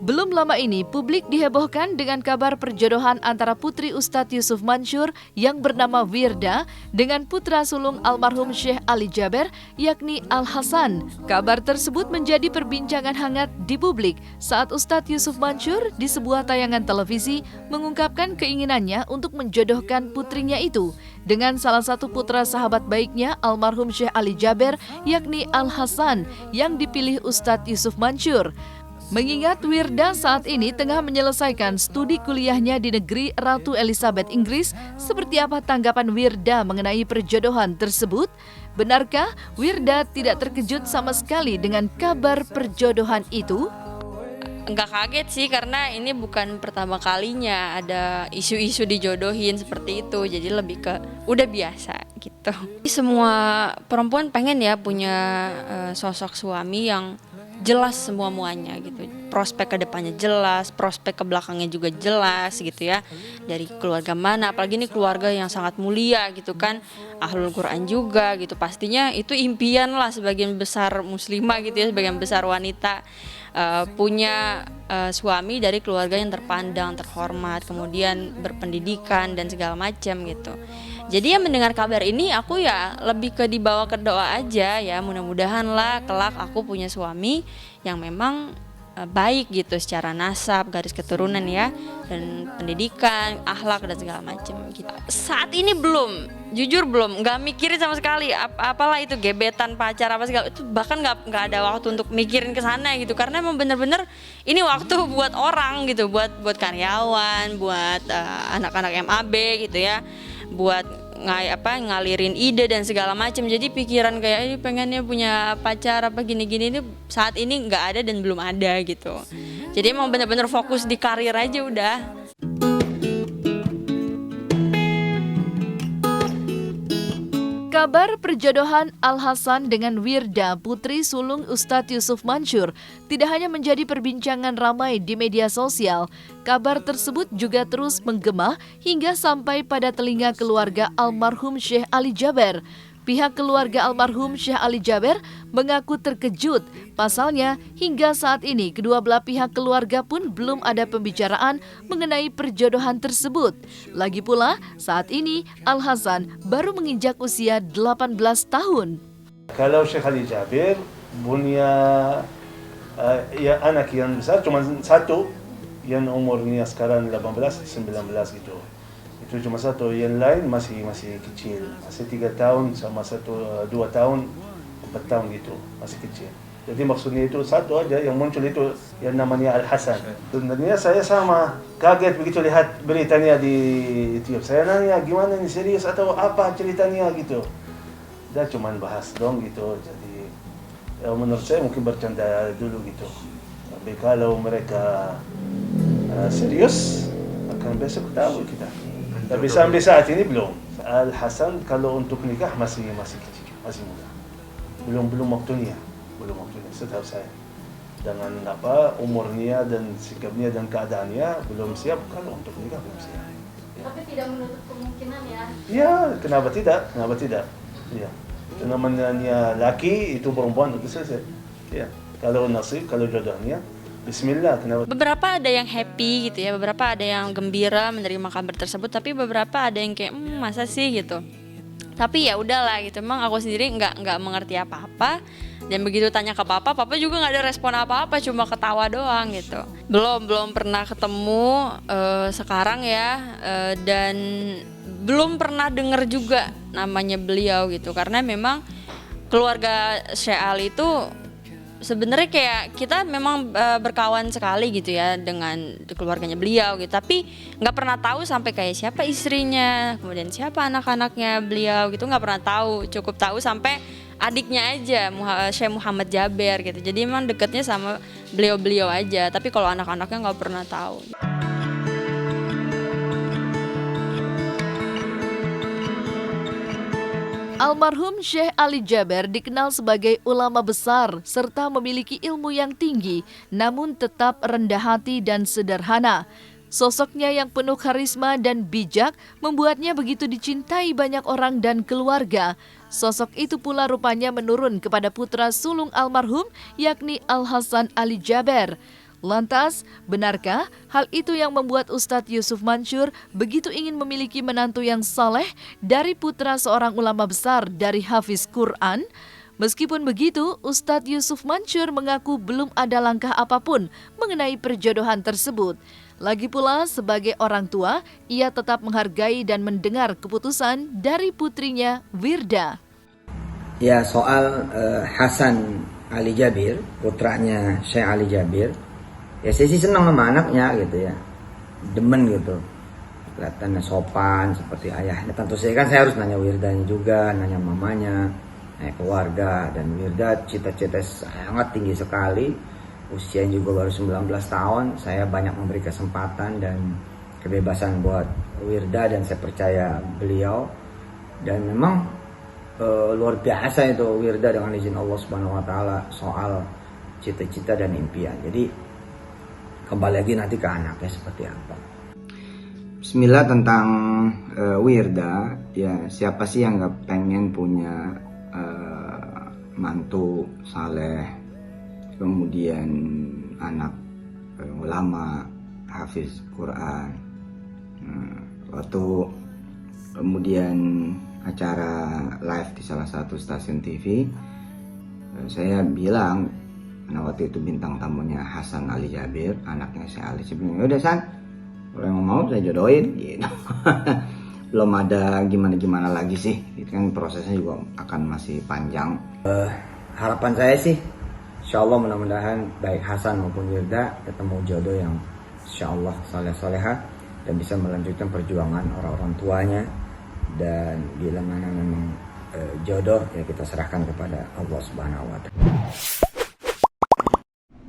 Belum lama ini, publik dihebohkan dengan kabar perjodohan antara putri Ustadz Yusuf Mansur yang bernama Wirda dengan putra sulung almarhum Syekh Ali Jaber, yakni Al Hasan. Kabar tersebut menjadi perbincangan hangat di publik saat Ustadz Yusuf Mansur di sebuah tayangan televisi mengungkapkan keinginannya untuk menjodohkan putrinya itu dengan salah satu putra sahabat baiknya almarhum Syekh Ali Jaber, yakni Al Hasan, yang dipilih Ustadz Yusuf Mansur. Mengingat Wirda saat ini tengah menyelesaikan studi kuliahnya di negeri Ratu Elizabeth, Inggris, seperti apa tanggapan Wirda mengenai perjodohan tersebut? Benarkah Wirda tidak terkejut sama sekali dengan kabar perjodohan itu? Enggak kaget sih, karena ini bukan pertama kalinya ada isu-isu dijodohin seperti itu. Jadi lebih ke udah biasa gitu. Semua perempuan pengen ya punya sosok suami yang jelas semua-muanya gitu. Prospek ke depannya jelas, prospek ke belakangnya juga jelas gitu ya. Dari keluarga mana, apalagi ini keluarga yang sangat mulia gitu kan. Ahlul Quran juga gitu. Pastinya itu impian lah sebagian besar muslimah gitu ya, sebagian besar wanita punya suami dari keluarga yang terpandang, terhormat, kemudian berpendidikan dan segala macam gitu. Jadi ya mendengar kabar ini aku ya lebih ke dibawa ke doa aja ya, mudah-mudahan lah kelak aku punya suami yang memang baik gitu secara nasab, garis keturunan ya, dan pendidikan, akhlak dan segala macam gitu. Saat ini belum, jujur belum, nggak mikirin sama sekali apalah itu gebetan, pacar apa segala itu, bahkan nggak ada waktu untuk mikirin ke sana gitu, karena emang bener-bener ini waktu buat orang gitu, buat karyawan, buat anak-anak MAB gitu ya, buat ngalirin ide dan segala macam. Jadi pikiran kayak ini pengennya punya pacar apa gini-gini ini saat ini nggak ada dan belum ada gitu. Jadi emang bener-bener fokus di karir aja udah. Kabar perjodohan Al Hasan dengan Wirda, putri sulung Ustadz Yusuf Mansur, tidak hanya menjadi perbincangan ramai di media sosial. Kabar tersebut juga terus menggema hingga sampai pada telinga keluarga almarhum Syekh Ali Jaber. Pihak keluarga almarhum Syekh Ali Jaber mengaku terkejut. Pasalnya, hingga saat ini kedua belah pihak keluarga pun belum ada pembicaraan mengenai perjodohan tersebut. Lagi pula, saat ini Al Hasan baru menginjak usia 18 tahun. Kalau Syekh Ali Jaber punya ya anak yang besar, cuma satu yang umurnya sekarang 18-19 gitu. Itu cuma satu, yang lain masih kecil, masih 3 tahun sama 2 tahun, 4 tahun gitu, masih kecil. Jadi maksudnya itu satu aja yang muncul itu yang namanya Al Hasan. Sebenarnya saya sama kaget begitu lihat beritanya di YouTube. Saya nanya gimana ini, serius atau apa ceritanya gitu. Dia cuma bahas dong gitu. Jadi ya menurut saya mungkin bercanda dulu gitu. Tapi kalau mereka serius akan besok tahu kita. Tapi sampai saat ini belum. Al Hasan kalau untuk nikah masih kecil, masih muda. Belum waktunya, setahu saya. Dengan umurnya dan sikapnya dan keadaannya belum siap, kalau untuk nikah belum siap. Ya. Tapi tidak menutup kemungkinan ya? Ya, kenapa tidak? Ya. Itu namanya laki, itu perempuan, itu selesai. Ya. Kalau nasib, kalau jodohnya, bismillah, kenapa? Beberapa ada yang happy gitu ya, beberapa ada yang gembira menerima kabar tersebut, tapi beberapa ada yang kayak masa sih gitu. Tapi ya udahlah gitu, emang aku sendiri nggak mengerti apa-apa, dan begitu tanya ke papa juga nggak ada respon apa-apa, cuma ketawa doang gitu. Belum pernah ketemu sekarang ya, dan belum pernah dengar juga namanya beliau gitu, karena memang keluarga Syekh Ali itu sebenarnya kayak kita memang berkawan sekali gitu ya dengan keluarganya beliau gitu, tapi nggak pernah tahu sampai kayak siapa istrinya, kemudian siapa anak-anaknya beliau gitu, nggak pernah tahu. Cukup tahu sampai adiknya aja, Syekh Muhammad Jaber gitu. Jadi emang deketnya sama beliau-beliau aja, tapi kalau anak-anaknya nggak pernah tahu. Almarhum Syekh Ali Jaber dikenal sebagai ulama besar serta memiliki ilmu yang tinggi, namun tetap rendah hati dan sederhana. Sosoknya yang penuh karisma dan bijak membuatnya begitu dicintai banyak orang dan keluarga. Sosok itu pula rupanya menurun kepada putra sulung almarhum, yakni Al-Hasan Ali Jaber. Lantas, benarkah hal itu yang membuat Ustadz Yusuf Mansur begitu ingin memiliki menantu yang saleh dari putra seorang ulama besar dari hafiz Quran? Meskipun begitu, Ustadz Yusuf Mansur mengaku belum ada langkah apapun mengenai perjodohan tersebut. Lagi pula, sebagai orang tua, ia tetap menghargai dan mendengar keputusan dari putrinya, Wirda. Ya, soal Hasan Ali Jabir, putranya Syekh Ali Jabir, ya saya sih senang sama anaknya gitu ya, demen gitu, kelihatannya sopan seperti ayahnya. Tentu saja kan saya harus nanya Wirdanya juga, nanya mamanya, nanya keluarga. Dan Wirda cita-cita sangat tinggi sekali, usianya juga baru 19 tahun. Saya banyak memberi kesempatan dan kebebasan buat Wirda, dan saya percaya beliau. Dan memang luar biasa itu Wirda dengan izin Allah Subhanahu wa taala soal cita-cita dan impian. Jadi kembali lagi nanti ke anaknya seperti apa. Bismillah, tentang Wirda, ya siapa sih yang gak pengen punya mantu saleh, kemudian anak ulama hafiz Quran. Waktu kemudian acara live di salah satu stasiun TV, saya bilang, nah waktu itu bintang tamunya Hasan Ali Jabir, anaknya Syekh Ali. Saya bilang, udah San, kalau yang mau saya jodohin gitu. Belum ada gimana-gimana lagi sih, itu kan prosesnya juga akan masih panjang. Harapan saya sih, insya Allah mudah-mudahan baik Hasan maupun Wirda ketemu jodoh yang insya Allah saleh-salehah dan bisa melanjutkan perjuangan orang-orang tuanya. Dan bila mana memang jodoh, ya kita serahkan kepada Allah Subhanahu wa taala.